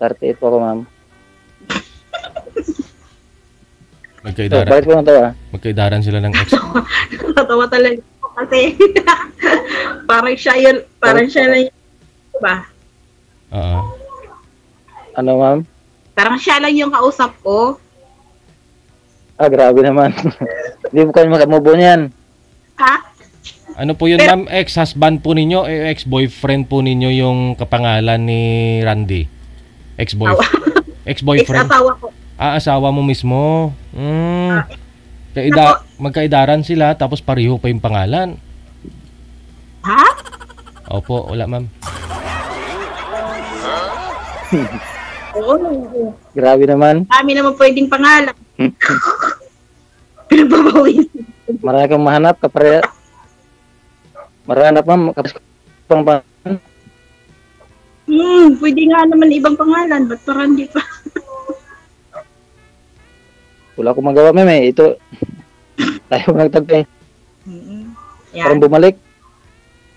38 po ako, ma'am. Magkaidaran. Bakit po natawa? Magkaidaran sila ng ex. Natawa talaga ako kasi parang siya lang yung, ba? Oo. Ano, ma'am? Parang siya lang yung kausap ko. Grabe naman. Hindi mo kayo makamubo niyan. Ha? Ano po yun, ma'am? Ex-husband po ninyo? Ex-boyfriend po ninyo yung kapangalan ni Randy? Ex-boyfriend? Ex-asawa ko. Asawa mo mismo. Magkaidaran sila tapos pareho pa yung pangalan. Ha? Opo, wala, ma'am. Oo. Grabe naman. Kami naman pwedeng pangalan. Pinagbabawi. Marami kang mahanap kapare. Maranap, ma'am. Kapag pang pangalan. Pwede nga naman ibang pangalan. Ba't parang di pa? Wala akong magawa, ma'am eh. Ito. Tayo nagtagpay. Parang Yan. bumalik.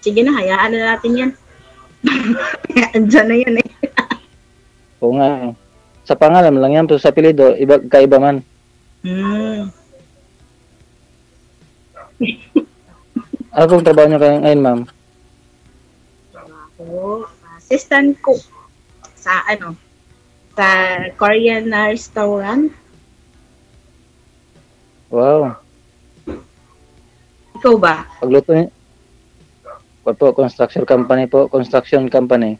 Sige na, hayaan na natin yan. Andyan na yan eh. Oo nga. Sa pangalan lang yan. Pero sa apelido, iba, kaiba man. Ano pong trabaho niyo kayo ngayon, ma'am? Ako, assistant cook sa sa Korean restaurant. Wow. Ikaw ba? Pagluto niyo? Po, construction company po. Construction company.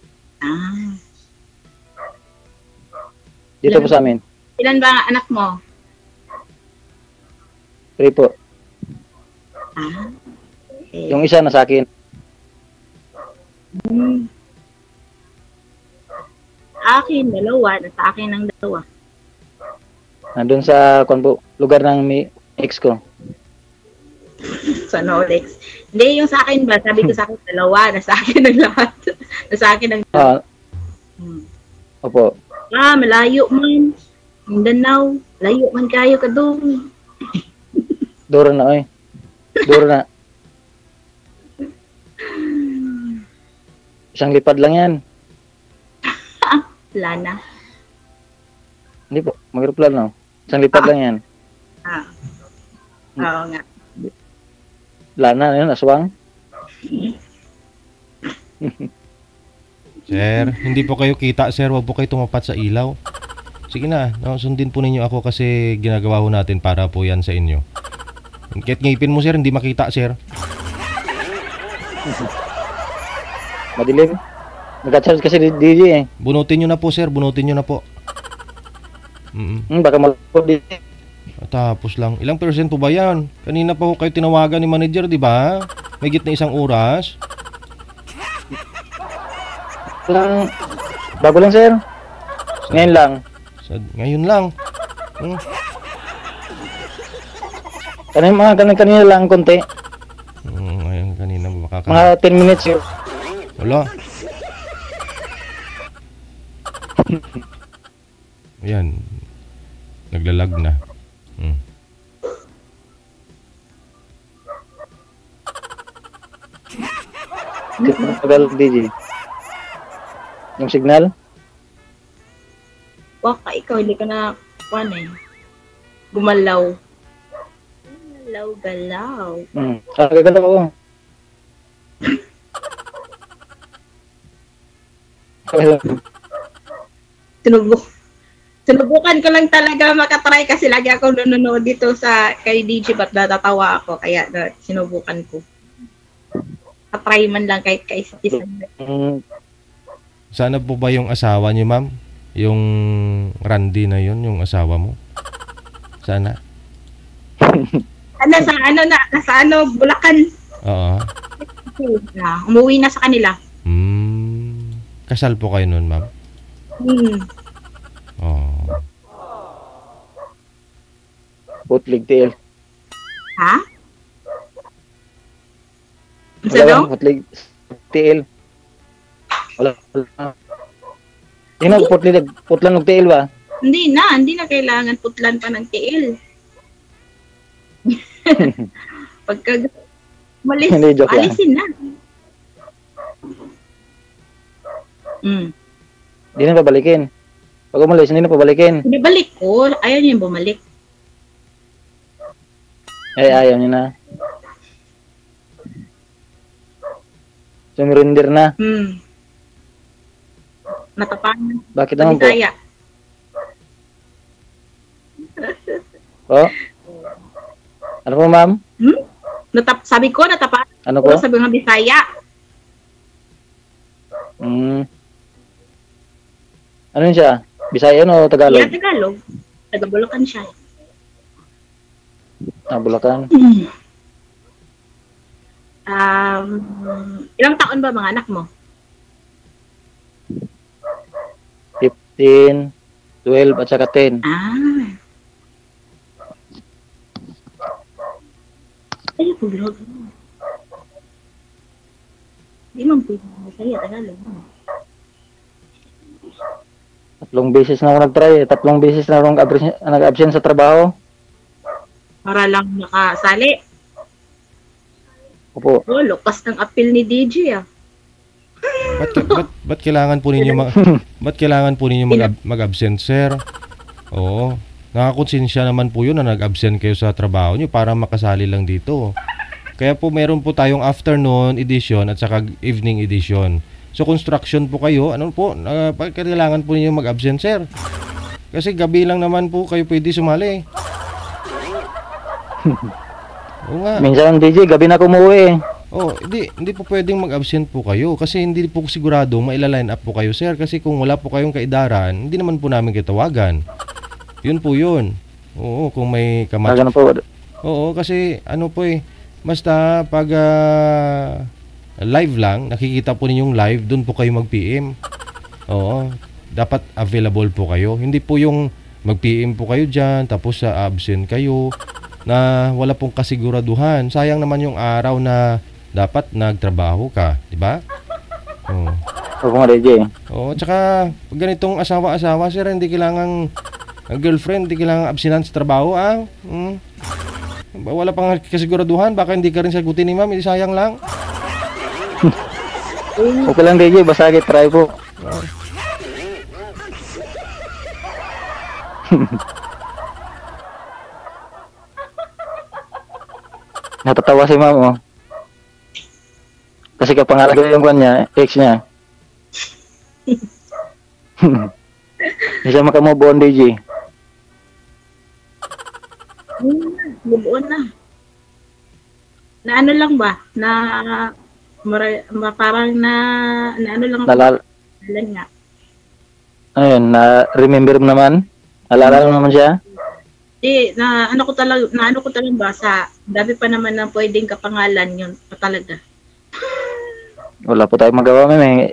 Dito po sa amin. Ilan ba ang anak mo? 3 po. Okay. Yung isa na sa akin. Akin, dalawa. Nasa akin ang dalawa. Nandun sa lugar ng ex ko. Sa Nolex. Hindi, yung sa akin ba? Sabi ko sa akin, dalawa. Nasa akin ang lahat. Nasa akin ang dalawa. Opo. Malayo man. Mindanao. Layo man kayo ka doon. Duro na, oy. Duro na. Isang lipad lang yan. Wala na. Hindi po. Mag-aeroplano. Isang lipad lang yan. Oo nga. Wala na yun. Aswang. Sir, hindi po kayo kita, sir. Huwag po kayo tumapat sa ilaw. Sige na, sundin po ninyo ako kasi ginagawa ho natin para po yan sa inyo. Kahit ngipin mo, sir, hindi makita, sir. Madilim. Nag-charge kasi DJ eh. Bunutin nyo na po, sir. Bunutin nyo na po. Baka malapod din. Tapos lang. Ilang percent po ba yan? Kanina pa ho kayo tinawagan ni manager, di ba? May gitna isang oras. Bago lang, sir. Ngayon lang. Ngayon lang. Kanina lang konti. Ngayon, kanina makaka... Mga 10 minutes yun. Wala. Ayan. Naglalag na. Tagal DJ. Yung signal? Waka, ikaw, hindi ka na, gumalaw. Galaw. Gagalaw ako. Sinubukan ko lang talaga makatry kasi lagi ako nanonood dito kay DJ ba't natatawa ako kaya sinubukan ko. Katry man lang kahit kaisa-isa. Sana po ba yung asawa niyo, ma'am? Yung Randy na yun, yung asawa mo? Sana? Nasa Bulacan. Oo. Umuwi na sa kanila. Kasal po kayo nun, ma'am? Putlig tail. Ha? Wala, putlig tail. Wala. Yung putlan ng tail ba? Hindi na kailangan putlan pa ng tail. Pagka alisin na. Di na babalikin. Pag umalis, hindi na pabalikin. Binabalik ko. Ayaw niya yung bumalik. Ay, ayaw niya na. Sumirinder na. Natapangan. Bakit naman po? Bisaya. Oh? Ano po, ma'am? Sabi ko, natapangan. Ano po? Sabi nga Bisaya. Ano yun siya? Bisaya o Tagalog? Yeah, Tagalog. Taga-Bulacan siya. Bulacan. Ilang taon ba mga anak mo? 15, 12, at saka 10. Ay, pag-log mo. Hindi man po yung Bisaya, Tagalog mo. 3 beses na ako nag-try. 3 beses na ako nag-absent sa trabaho. Para lang nakasali. Opo. Oh, lukas ng appeal ni DJ ah. Ba't kailangan po ninyo mag-absent, sir? Oo. Nakakonsensya naman po yun na nag-absent kayo sa trabaho nyo para makasali lang dito. Kaya po meron po tayong afternoon edition at saka evening edition. So construction po kayo, kailangan po ninyo mag-absent, sir. Kasi gabi lang naman po kayo pwede sumali. Oo nga. Minsan DJ, gabi na kumuwi. Hindi po pwedeng mag-absent po kayo kasi hindi po sigurado maila-line up po kayo, sir. Kasi kung wala po kayong kaidaran, hindi naman po namin kitawagan. Yun po yun. Oo, kung may kamatch. Po. Oo, kasi basta pag live lang, nakikita po ninyong live, doon po kayo mag-PM. Oo, dapat available po kayo. Hindi po yung mag-PM po kayo dyan, tapos absent kayo, na wala pong kasiguraduhan. Sayang naman yung araw na dapat nagtrabaho ka, di ba? Oo. Oo nga, DJ. Oo, tsaka pag ganitong asawa-asawa, sir, hindi kailangang girlfriend, hindi kailangang abstinent sa trabaho, Wala pang kasiguraduhan, baka hindi ka rin sagutin ni ma'am, hindi sayang lang. Okay lang, DJ, basta try po. Natatawa si ma'am, oh. Kasi kapangalaga yung kanya, ex niya. Hindi siya makamove on, DJ. Move on na. Na ano lang ba? Parang na ano lang. Alam nga. Ayun, na-remember mo naman? Alala mo naman siya? Na ano ko talaga ba sa dami pa naman na pwedeng kapangalan yun pa talaga. Wala po tayong magawa, ma'am.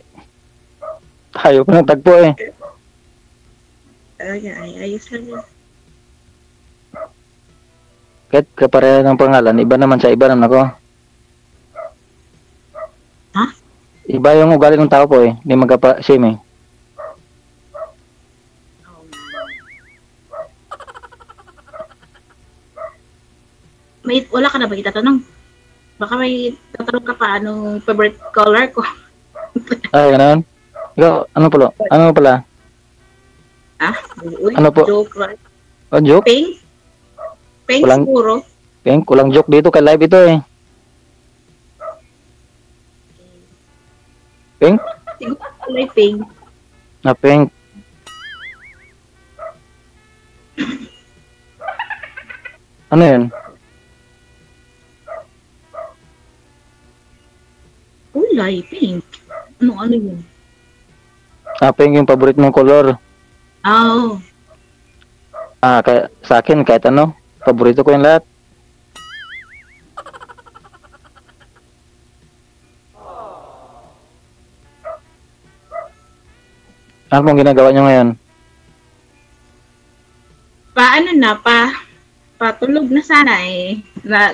Tayo pa ng tagpo, eh. Ayos lang yun. Kahit kapareha ng pangalan, iba naman siya, iba naman ako. Ha? Iba yung ugali ng tao po, eh. Hindi magkapa-same, eh. Wala ka na ba itatanong? Baka may tatanong ka pa anong favorite color ko. Ay, ganoon? Ikaw, ano pala? Uy, ano po? Joke, right? Oh, joke? Pink? Pink siguro. Pink, kulang joke dito kay live ito, eh. Pink? Siguro kulay pink. Pink. Ano yun? Kulay pink. Ano yun? Pink yung paborito mong color. Oh. Sa akin, kahit ano. Paborito ko yung lahat. Ano pong ginagawa nyo ngayon? Patulog na sana eh.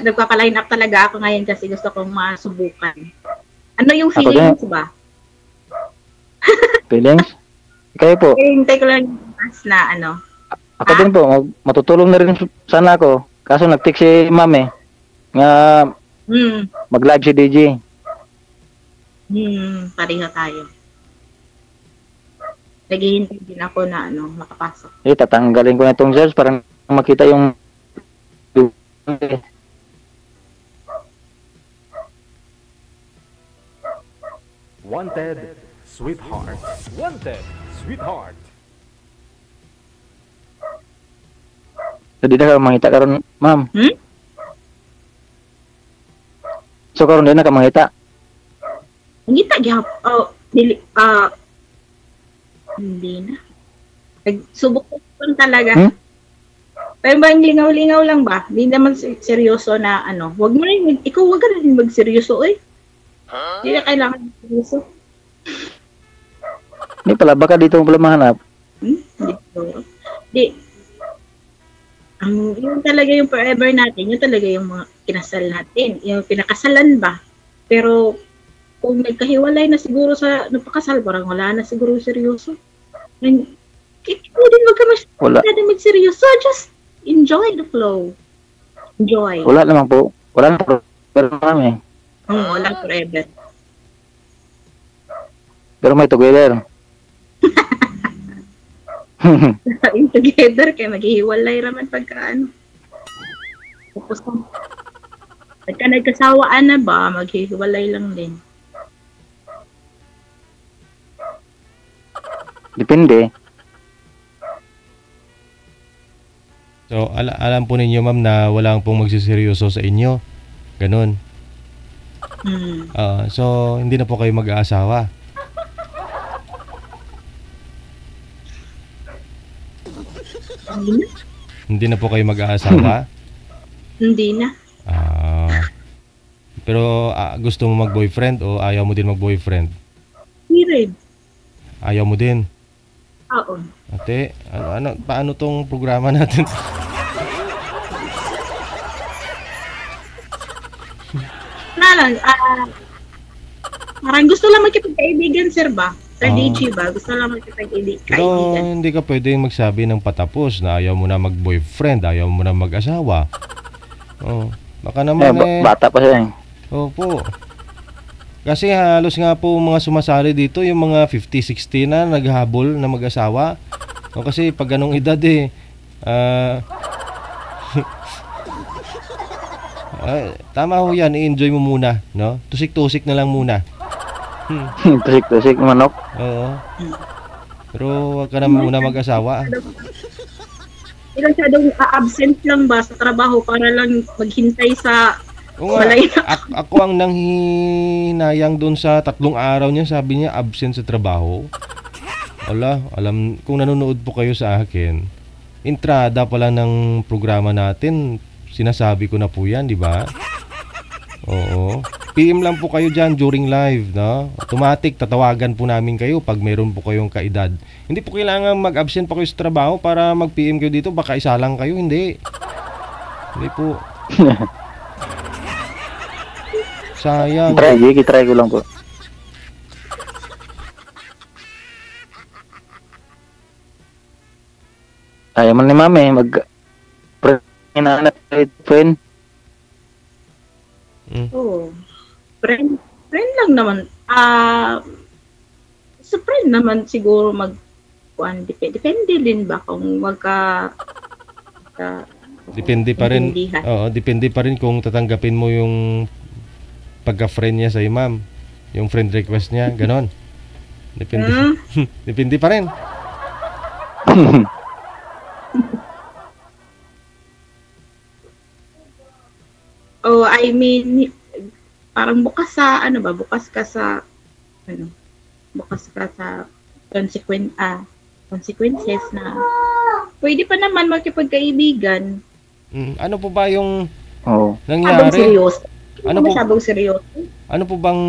Nagpapa-line up talaga ako ngayon kasi gusto kong masubukan. Ano yung feelings ba? Feelings? Kayo po? Hintay ko lang na ano. Ako din po, matutulong na rin sana ako. Kaso nag-text si ma'am, eh. Nga mag-live si DJ. Pareho tayo. naghihintay din ako na makapasok. Tatanggalin ko na itong search para makita yung Wanted, sweetheart. Wanted, sweetheart. So, di na ka mangita karon, ma'am. So, karon di na ka mangita. Mangita gyap. Hindi na. Nagsubok ko talaga. Pero bang lingaw-lingaw lang ba? Hindi naman seryoso na Wag mo rin, ikaw wag ka rin magseryoso eh. Hindi na kailangan magseryoso. Hindi pala, baka dito mo pala mahanap. Hindi. Yung talaga yung forever natin, yung talaga yung mga kinasal natin. Yung pinakasalan ba? Pero kung nagkahiwalay na siguro sa napakasal, parang wala na siguro seryoso. Ikaw din wag ka magseryoso. Just enjoy the flow. Enjoy. Wala naman po. Wala naman pero mami. Wala forever. Pero may together. In together kaya maghihiwalay raman pagka Tapos pagka nagkasawaan na ba, maghihiwalay lang din. Depende. So, alam po ninyo, ma'am, na walang pong magsiseryoso sa inyo. Ganun. So, hindi na po kayo mag-aasawa. Hindi na po kayo mag-aasawa? Hindi na. Pero gusto mo mag-boyfriend o ayaw mo din mag-boyfriend? Hindi. Ayaw mo din? Oo. Ate, paano tong programa natin? Parang gusto lang magkipagkaibigan, sir ba? Sir DJ ba? Gusto lang magkipagkaibigan. Pero hindi ka pwedeng magsabi ng patapos na ayaw mo na mag-boyfriend, ayaw mo na mag-asawa. Baka naman bata pa siya. Opo. Kasi halos nga po mga sumasali dito, yung mga 50-60 na naghahabol na mag-asawa. Kasi pag ganong edad tama ho yan, i-enjoy mo muna, no? Tusik-tusik na lang muna. Tusik-tusik manok. Oo. Pero wag ka na muna mag-asawa. Ilang masyadong absent lang ba sa trabaho para lang maghintay sa ako ang nanghinayang doon sa 3 araw niya, sabi niya absent sa trabaho. Alam, kung nanonood po kayo sa akin, entrada pala ng programa natin, sinasabi ko na po yan, di ba? Oo. PM lang po kayo dyan during live, no? Automatic, tatawagan po namin kayo pag meron po kayong kaedad. Hindi po kailangan mag-absent pa kayo sa trabaho para mag-PM kayo dito, baka isa lang kayo, hindi. Hindi po. Sayang. Try ko lang po. Ayaw man ni mami friend. Oo. Friend lang naman. Sa friend naman siguro depende din ba kung depende pa rin. Oo, depende pa rin kung tatanggapin mo yung pagka-friend niya sa ma'am. Yung friend request niya, ganon. Depende. Depende pa rin. I mean, parang bukas ka sa consequences na pwede pa naman makipagkaibigan. Ano po ba yung nangyari? Ano po bang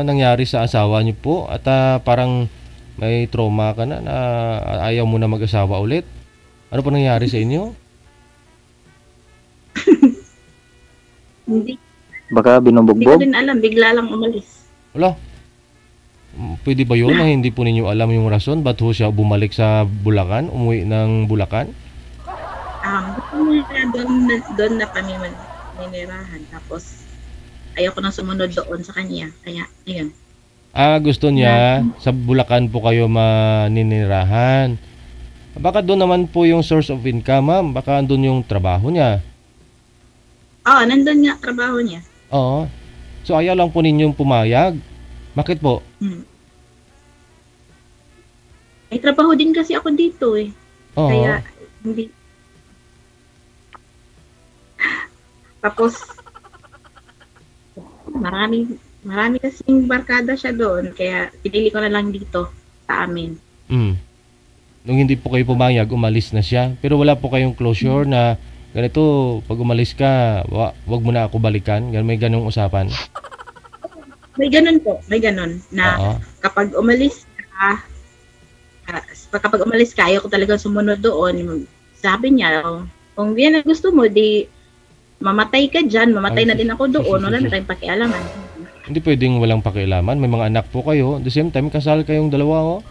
nangyari sa asawa niyo po at parang may trauma ka na ayaw mo na mag-asawa ulit? Ano po nangyari sa inyo? Hindi. Baka binubugbog? Hindi ko din alam, bigla lang umalis. Wala. Pwede ba yun na hindi po ninyo alam yung rason? Ba't ho siya bumalik sa Bulacan? Umuwi ng Bulacan? Doon na kami ninirahan. Tapos, ayaw ko nang sumunod doon sa kanya. Kaya, ayun. Gusto niya sa Bulacan po kayo maninirahan. Baka doon naman po yung source of income, ma'am. Baka doon yung trabaho niya. Oo, nandun nga trabaho niya. Oo. So ayaw lang po ninyong pumayag. Bakit po? May trabaho din kasi ako dito eh. Oo. Kaya hindi. Tapos marami kasing barkada siya doon. Kaya pinili ko na lang dito sa amin. Nung hindi po kayo pumayag, umalis na siya. Pero wala po kayong closure na ganito, pag umalis ka, wag mo na ako balikan. May ganung usapan. May ganun po. May ganun. Na kapag umalis ka, ayaw ko talaga sumunod doon. Sabi niya, kung yan ang gusto mo, di mamatay ka dyan, mamatay na din ako doon, wala na tayong pakialaman. Hindi pwedeng walang pakialaman. May mga anak po kayo. At the same time, kasal kayong dalawa,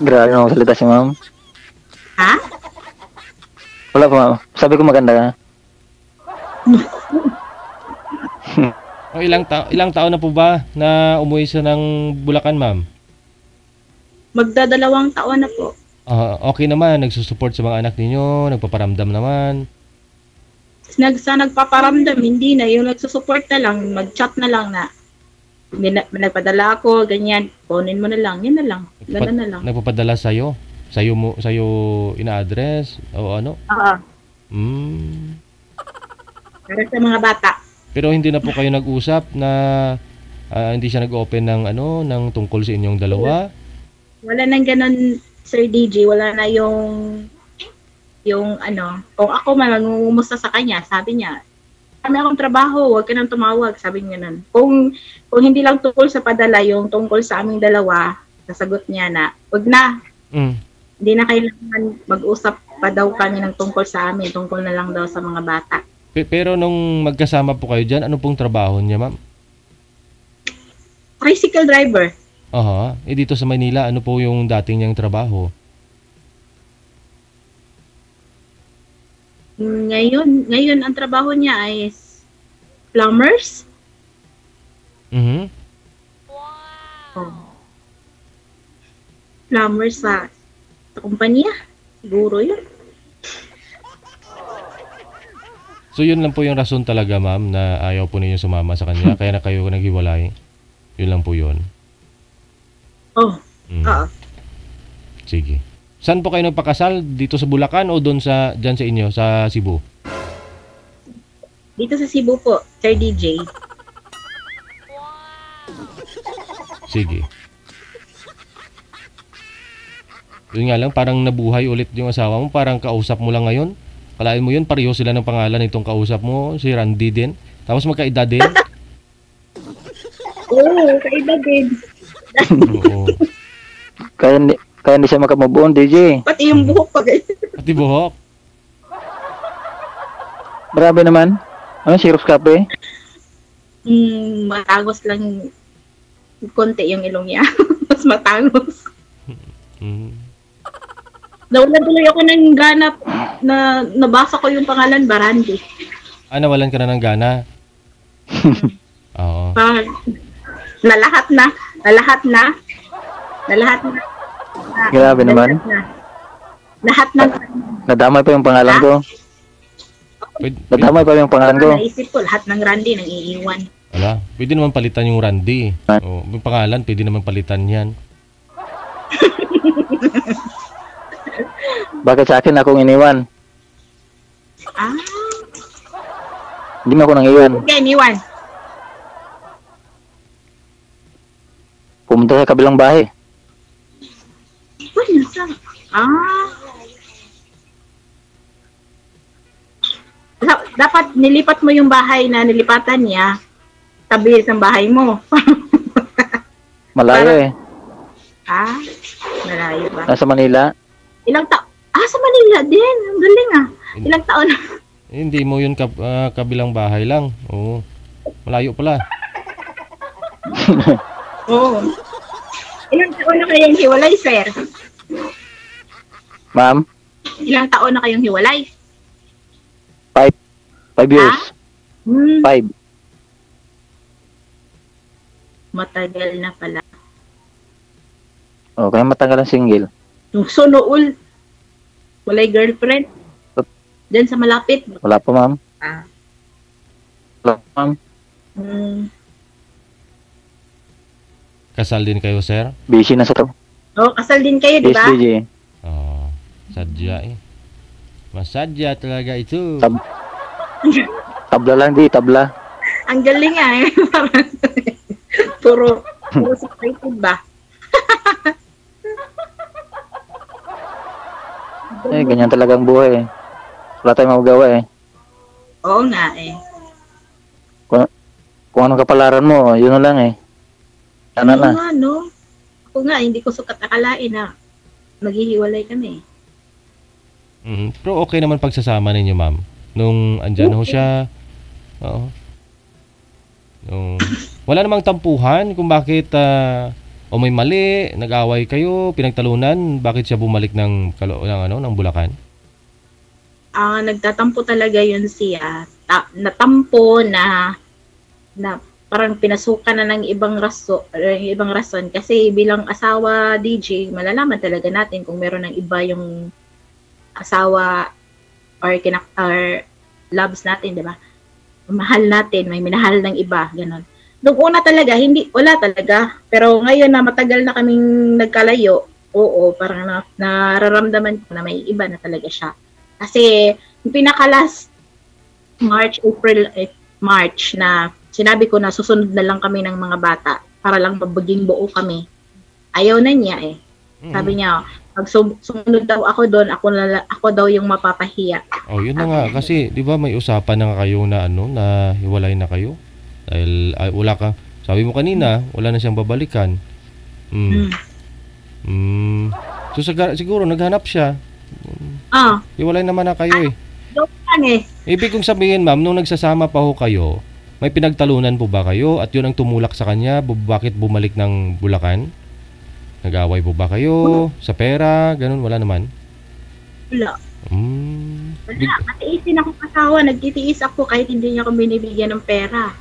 Grabe naman salita si ma'am. Ha? Wala po, ma'am. Sabi ko maganda ka. Ilang taon na po ba na umuwi siya ng Bulacan, ma'am? Magdadalawang taon na po. Okay naman, nagsusupport sa mga anak ninyo, nagpaparamdam naman. Sa nagpaparamdam, hindi na. Yung nagsusupport na lang, mag-chat na lang na nagpadala ako, ganyan, kunin mo na lang, yan na lang. Ganun na lang. Nagpapadala sa'yo? Sa'yo ina-address? O ano? Oo. Para sa mga bata. Pero hindi na po kayo nag-usap na hindi siya nag-open ng tungkol sa inyong dalawa? Wala nang ganun, Sir DJ. Wala na yung kung ako man mangungumusta sa kanya, sabi niya, kami akong trabaho, huwag ka nang tumawag, sabi niya nun. Kung hindi lang tungkol sa padala, yung tungkol sa aming dalawa, sasagot niya na, huwag na. Hindi na kailangan mag-usap pa daw kami ng tungkol sa amin, tungkol na lang daw sa mga bata. Pero nung magkasama po kayo dyan, ano pong trabaho niya, ma'am? Tricycle driver. Dito sa Manila, ano po yung dating niyang trabaho? Ngayon ang trabaho niya ay plumbers. Plumbers sa kumpanya. Siguro yun. So yun lang po yung rason talaga, ma'am, na ayaw po ninyo sumama sa kanya, kaya na kayo naghiwalay. Yun lang po yun. Oo. Sige. Saan po kayo nagpakasal? Dito sa Bulacan o doon dyan sa inyo, sa Cebu? Dito sa Cebu po, Sir DJ. Sige. Yun nga lang, parang nabuhay ulit yung asawa mo, parang kausap mo lang ngayon. Kalain mo yun, pareho sila ng pangalan nitong kausap mo, si Randy din. Tapos magkaedad din. Oo, kaedad din. Oo. Kaya hindi siya makamove on, DJ. Pati yung buhok pa guys. Pati buhok. Grabe naman. Ano, Syrups Cafe? Matagos lang konti yung ilong niya. Mas matagos. Nawalan tuloy ako ng ganap na nabasa ko yung pangalan, Barandi. Nawalan ka na ng gana? Oo. Na lahat na. Grabe naman. Lahat ng Nadamay pa yung pangalan ko. Nadamay pa yung pangalan ko. Naisip ko, lahat ng Randy nang iiwan. Wala. Pwede naman palitan yung Randy. Yung pangalan, pwede naman palitan yan. Bakit sa akin akong iniwan? Hindi mo ako nang iwan. Okay, iniwan. Pumunta sa kabilang bahay. Uy, nasa? Dapat nilipat mo yung bahay na nilipatan niya tabi ng bahay mo. Malayo eh. Malayo ba? Nasa Manila. Ilang taon? Sa Manila din. Ang galing Ilang taon na? Hindi mo yun kabilang bahay lang. Oo. Malayo pala. Oo. Ilang taon na kayong hiwalay, sir? Ma'am? Ilang taon na kayong hiwalay? 5 years. 5. Matagal na pala. O, kaya matagal ang single. So, nool. Walay girlfriend. Diyan sa malapit. Wala pa, ma'am. Ah. Wala pa, ma'am. Kasal din kayo, sir? Busy na sa to. Oh, kasal din kayo, di Yes, ba? DJ. Oh, sadya eh. Masadya talaga ito. Tabla lang, di. Tabla. Ang galing nga eh. Parang puro excited ba? Ganyan talaga ang buhay eh. Wala tayong magagawa eh. Oo nga eh. Kung anong kapalaran mo, yun na lang eh. Ano na. Nga, no? Ako nga, hindi ko sukat akalain na maghihiwalay kami. Pero okay naman pagsasama ninyo, ma'am. Nung andyan ho siya. Oo. Wala namang tampuhan kung bakit o may mali, nag-away kayo, pinagtalunan, bakit siya bumalik ng Bulacan? Nagtatampo talaga yun siya. Natampo na parang pinasukan na ng ibang rason kasi bilang asawa DJ, malalaman talaga natin kung meron ng iba yung asawa or loves natin, di ba? Mahal natin, may minahal ng iba, gano'n. Noong una talaga, wala talaga. Pero ngayon na matagal na kaming nagkalayo, oo, parang nararamdaman ko na may iba na talaga siya. Kasi, yung pinaka-last March na sinabi ko na susunod na lang kami ng mga bata para lang mabaging buo kami. Ayaw na niya eh. Sabi niya, pag sumunod daw ako doon, ako daw yung mapapahiya. Oh, yun na nga kasi 'di ba may usapan na kayo na na hiwalay na kayo dahil wala ka. Sabi mo kanina, wala na siyang babalikan. So siguro naghanap siya. Hiwalay naman na kayo eh. Ibig kong sabihin, ma'am, nung nagsasama pa ho kayo, may pinagtalunan po ba kayo at yun ang tumulak sa kanya? Bakit bumalik ng Bulacan? Nag-away po ba kayo sa pera? Ganun, wala naman? Wala. Wala. Matiisin ako kasawa. Nagtitiis ako kahit hindi niya ako binibigyan ng pera.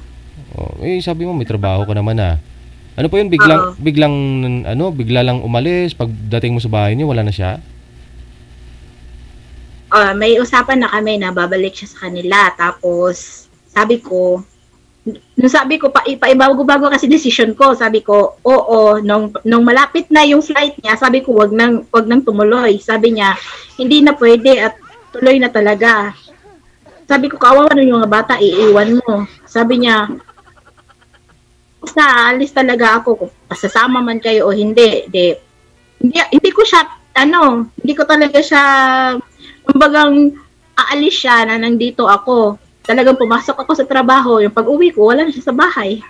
Oh, sabi mo may trabaho ka naman ah. Ano po yun? Bigla lang umalis. Pagdating mo sa bahay niyo, wala na siya? May usapan na kami na babalik siya sa kanila. Tapos, sabi ko, paibago-bago kasi decision ko. Sabi ko, oo, nung malapit na yung flight niya, sabi ko, wag nang tumuloy. Sabi niya, hindi na pwede at tuloy na talaga. Sabi ko, kawawa na yung mga bata, iiwan mo. Sabi niya, basta alis talaga ako. Kung pasasama man kayo o hindi. Hindi ko siya, hindi ko talaga siya, kumbagang aalis siya na nandito ako. Talagang pumasok ako sa trabaho, yung pag-uwi ko, wala na siya sa bahay.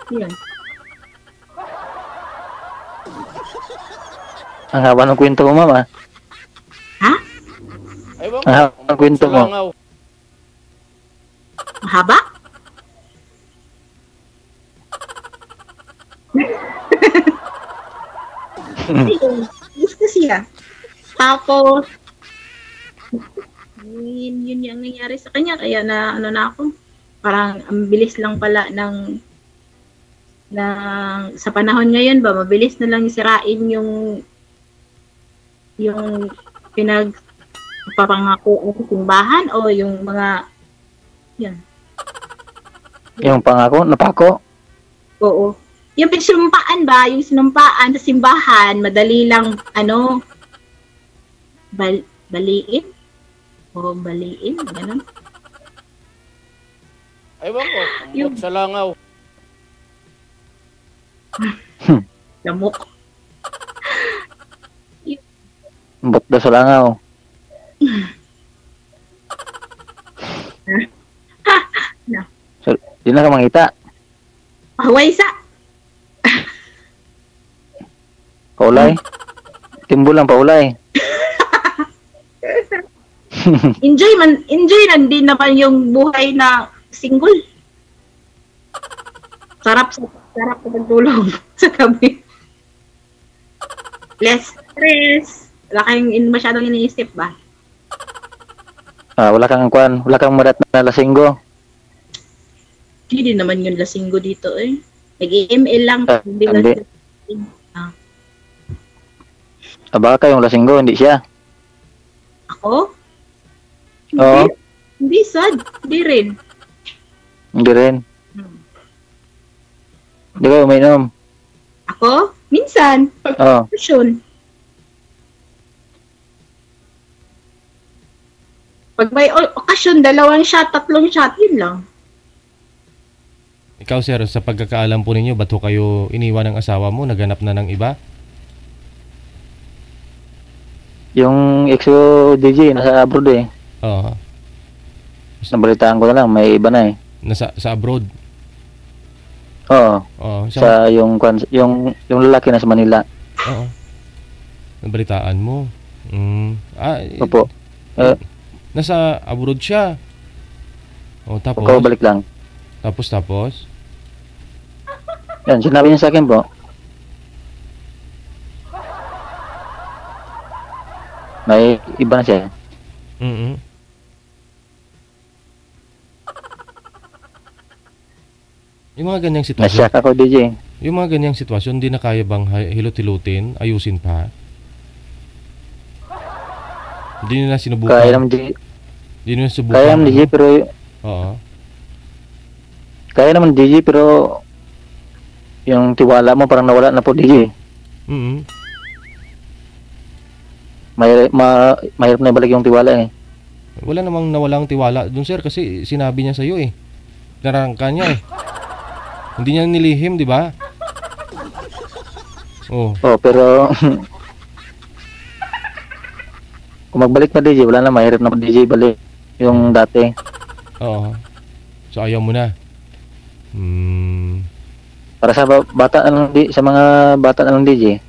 Yun. Ang haba ng kwento mo, mama. Ha? Ang haba ng kwento mo. Mahaba? Gusto siya. Tapos, yun yung nangyari sa kanya, kaya na ako, parang ang bilis lang pala sa panahon ngayon ba, mabilis na lang sirain yung pinagpapangako o simbahan o yung mga yan. Yung pangako, napako? Oo. Yung sinumpaan ba, yung sinumpaan sa simbahan, madali lang, baliin? O baliin, gano'n. Ewan ko, yung sa langaw. Lamok. Bot daw sa langaw. No. So, di na ka mangita. Waysa. Paulay. Timbo lang, paulay. enjoy lang din naman yung buhay na single. Sarap sa pagtulog sa gabi. Less stress. Wala kayong masyadong iniisip ba? Wala kang madat na lasinggo. Hindi naman yung lasinggo dito eh. Nag-email lang. Hindi ba Hindi. Baka kayong lasinggo, hindi siya. Ako? Oo. Hindi, sad. Hindi rin. Hindi rin. Hindi kayo uminom. Ako? Minsan. Oo. Pasyon. Pag may okasyon, 2 shot, 3 shot, yun lang. Ikaw sir, sa pagkakaalam po ninyo, ba't ho kayo iniwan ng asawa mo? Naganap na ng iba? Yung ex ko, DJ, nasa abroad eh. Oo. Nabalitaan ko na lang, may iba na eh. Sa abroad? Oo. Oo. Sa yung lalaki nasa Manila. Oo. Nabalitaan mo? Opo. Nasa abroad siya. O tapos? Pagkabalik lang. Tapos? Yan, sinabi niya sa akin po. May iba na siya. Yung mga ganyang sitwasyon. Nasyak ako, DJ. Yung mga ganyang sitwasyon, hindi na kaya bang hilot-hilutin, ayusin pa? Hindi nila sinubukan. Kaya naman, DJ. Hindi nila sinubukan. Kaya naman, DJ, pero... Oo. Kaya naman, DJ, pero... Yung tiwala mo parang nawala na po, DJ. Mahirap na ibalik yung tiwala eh. Wala namang nawalang tiwala dun sir kasi sinabi niya sa'yo eh. Narangka niya eh. Hindi niya nilihim, di ba? Oh, pero... Kung magbalik na, DJ, wala na, mahirap na DJ balik yung dati. Oo. So ayaw mo na. Para sa bata na lang, sa mga bata na lang, DJ.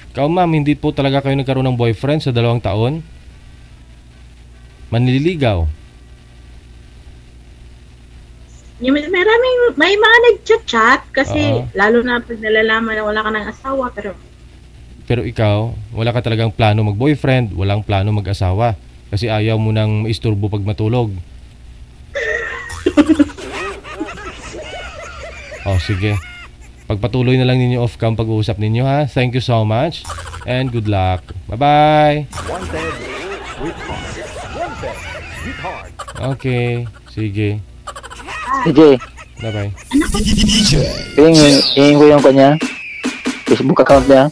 Ikaw ma'am, hindi po talaga kayo nagkaroon ng boyfriend sa 2 taon? Manliligaw? May mga nag-chat kasi lalo na pag nalalaman na wala ka ng asawa, pero ikaw, wala ka talagang plano mag-boyfriend, walang plano mag-asawa kasi ayaw mo nang maisturbo pag matulog. Sige. Pagpatuloy na lang ninyo off-cam pag-uusap ninyo ha. Thank you so much and good luck. Bye-bye. Wanted, sweetheart. Wanted, sweetheart. Okay, sige. DJ, Bye-bye. hingin ko yung kanya Facebook account niya.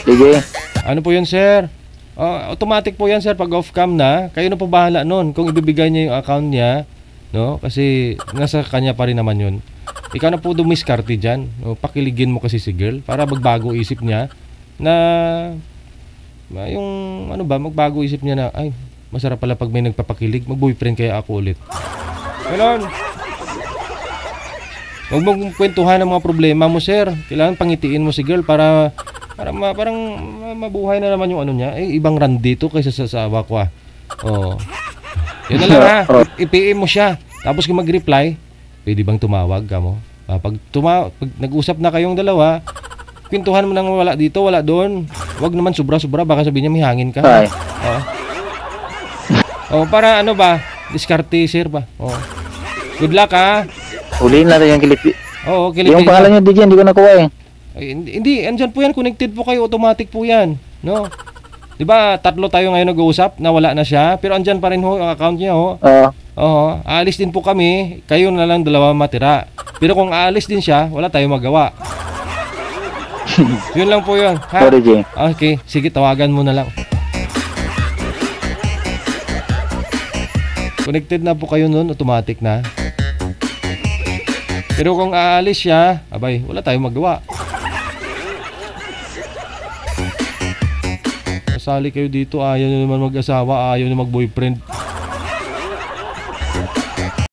DJ, Ano po yun, sir? Automatic po yan, sir. Pag off-cam na, kayo na po bahala nun. Kung ibibigay niya yung account niya, no? Kasi nasa kanya pa rin naman yun. Ikaw na po dumiskarte dyan. No? Pakiligin mo kasi si girl para magbago isip niya na yung magbago isip niya na ay, masarap pala pag may nagpapakilig. Mag-boyfriend kaya ako ulit. Ganon. Huwag mong kwentuhan ng mga problema mo, sir. Kailangan pangitiin mo si girl para parang mabuhay na naman yung ano niya. Ibang run dito kaysa sa asawa ko ah. Yun na lang ha. I-PM mo siya. Tapos kung mag-reply, pwede bang tumawag ka mo? Pag nag-usap na kayong dalawa, kwentuhan mo nang wala dito, wala doon. Huwag naman sobra-sobra, baka sabihin niya may hangin ka. Para ano ba? Diskarte sir ba? Good luck ha. ulihin natin yung kiliti. Kiliti. Yung pangalan niya, DJ, hindi ko nakuha eh. Hindi, andyan po yan, connected po kayo, automatic po yan, no? 'Di ba, 3 tayo ngayon nag-uusap, nawala na siya, pero andyan pa rin ho ang account niya ho. Aalis din po kami, kayo na lang 2 matira. Pero kung aalis din siya, wala tayong magawa. Yun lang po yun, ha? Sorry, J. Okay, sige, tawagan mo na lang. Connected na po kayo nun, automatic na. Pero kung aalis siya, abay, wala tayong magawa. Sali kayo dito, ayaw nyo naman mag-asawa, ayaw nyo mag-boyfriend.